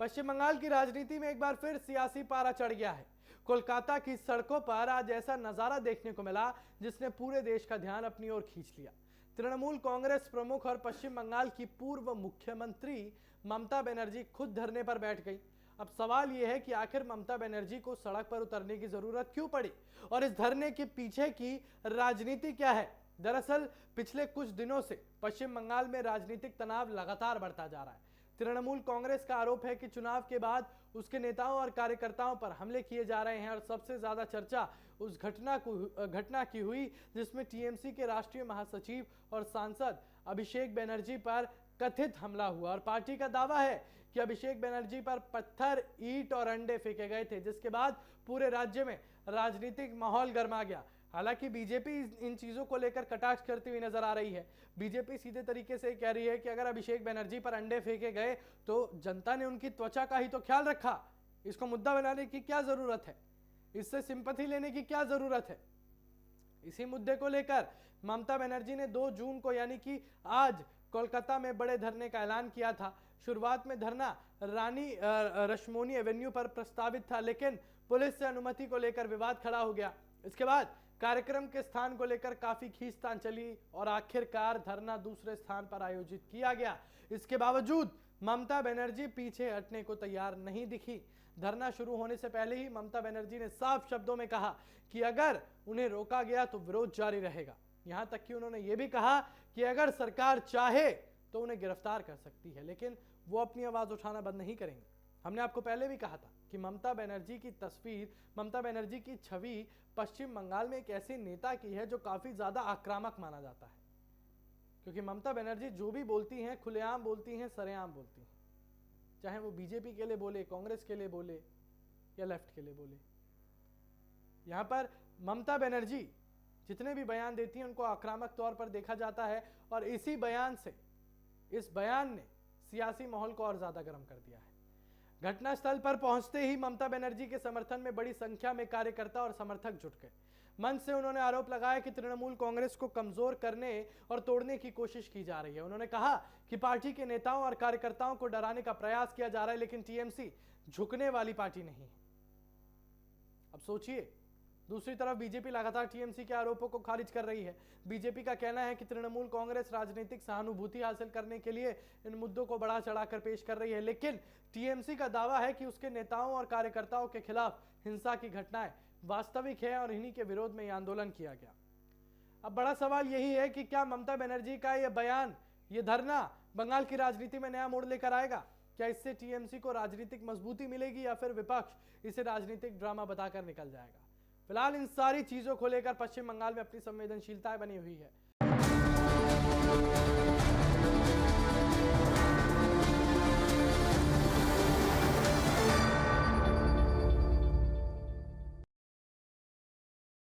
पश्चिम बंगाल की राजनीति में एक बार फिर सियासी पारा चढ़ गया है। कोलकाता की सड़कों पर आज ऐसा नजारा देखने को मिला जिसने पूरे देश का ध्यान अपनी ओर खींच लिया। तृणमूल कांग्रेस प्रमुख और पश्चिम बंगाल की पूर्व मुख्यमंत्री ममता बनर्जी खुद धरने पर बैठ गई। अब सवाल यह है कि आखिर ममता बनर्जी को सड़क पर उतरने की जरूरत क्यों पड़ी और इस धरने के पीछे की राजनीति क्या है। दरअसल पिछले कुछ दिनों से पश्चिम बंगाल में राजनीतिक तनाव लगातार बढ़ता जा रहा है। तृणमूल कांग्रेस का आरोप है कि चुनाव के बाद उसके नेताओं और कार्यकर्ताओं पर हमले किए जा रहे हैं और सबसे ज्यादा चर्चा उस घटना की हुई जिसमें टीएमसी के राष्ट्रीय महासचिव और सांसद अभिषेक बनर्जी पर कथित हमला हुआ और पार्टी का दावा है कि अभिषेक बनर्जी पर पत्थर, ईंट और अंडे फेंके गए थे, जिसके बाद पूरे राज्य में राजनीतिक माहौल गर्मा गया। हालांकि बीजेपी इन चीजों को लेकर कटाक्ष करती हुई नजर आ रही है। बीजेपी सीधे तरीके से कह रही है कि अगर अभिषेक बनर्जी पर अंडे फेंके गए तो जनता ने उनकी त्वचा का ही तो ख्याल रखा, इसको मुद्दा बनाने की क्या जरूरत है, इससे सिंपैथी लेने की क्या जरूरत है। इसी मुद्दे को लेकर ममता बनर्जी ने 2 जून को यानी कि आज कोलकाता में बड़े धरने का ऐलान किया था। शुरुआत में धरना रानी रश्मोनी एवेन्यू पर प्रस्तावित था, लेकिन पुलिस से अनुमति को लेकर विवाद खड़ा हो गया। इसके बाद कार्यक्रम के स्थान को लेकर काफी खींचतान चली और आखिरकार धरना दूसरे स्थान पर आयोजित किया गया। इसके बावजूद ममता बनर्जी पीछे हटने को तैयार नहीं दिखी। धरना शुरू होने से पहले ही ममता बनर्जी ने साफ शब्दों में कहा कि अगर उन्हें रोका गया तो विरोध जारी रहेगा। यहां तक कि उन्होंने यह भी कहा कि अगर सरकार चाहे तो उन्हें गिरफ्तार कर सकती है, लेकिन वो अपनी आवाज उठाना बंद नहीं करेंगे। हमने आपको पहले भी कहा था कि ममता बनर्जी की तस्वीर, ममता बनर्जी की छवि पश्चिम बंगाल में एक ऐसे नेता की है जो काफी ज्यादा आक्रामक माना जाता है, क्योंकि ममता बनर्जी जो भी बोलती हैं खुलेआम बोलती हैं, सरेआम बोलती हैं, चाहे वो बीजेपी के लिए बोले, कांग्रेस के लिए बोले या लेफ्ट के लिए बोले। यहां पर ममता बनर्जी जितने भी बयान देती हैं उनको आक्रामक तौर पर देखा जाता है और इस बयान ने सियासी माहौल को और ज्यादा गर्म कर दिया है। घटनास्थल पर पहुंचते ही ममता बनर्जी के समर्थन में बड़ी संख्या में कार्यकर्ता और समर्थक जुट गए। मंच से उन्होंने आरोप लगाया कि तृणमूल कांग्रेस को कमजोर करने और तोड़ने की कोशिश की जा रही है। उन्होंने कहा कि पार्टी के नेताओं और कार्यकर्ताओं को डराने का प्रयास किया जा रहा है, लेकिन टीएमसी झुकने वाली पार्टी नहीं है। अब सोचिए, दूसरी तरफ बीजेपी लगातार टीएमसी के आरोपों को खारिज कर रही है। बीजेपी का कहना है कि तृणमूल कांग्रेस राजनीतिक सहानुभूति हासिल करने के लिए इन मुद्दों को बढ़ा चढ़ाकर पेश कर रही है, लेकिन टीएमसी का दावा है कि उसके नेताओं और कार्यकर्ताओं के खिलाफ हिंसा की घटनाएं वास्तविक है और इन्हीं के विरोध में यह आंदोलन किया गया। अब बड़ा सवाल यही है कि क्या ममता बनर्जी का यह बयान, यह धरना बंगाल की राजनीति में नया मोड़ लेकर आएगा? क्या इससे टीएमसी को राजनीतिक मजबूती मिलेगी या फिर विपक्ष इसे राजनीतिक ड्रामा बताकर निकल जाएगा? फिलहाल इन सारी चीजों को लेकर पश्चिम बंगाल में अपनी संवेदनशीलताएं बनी हुई है।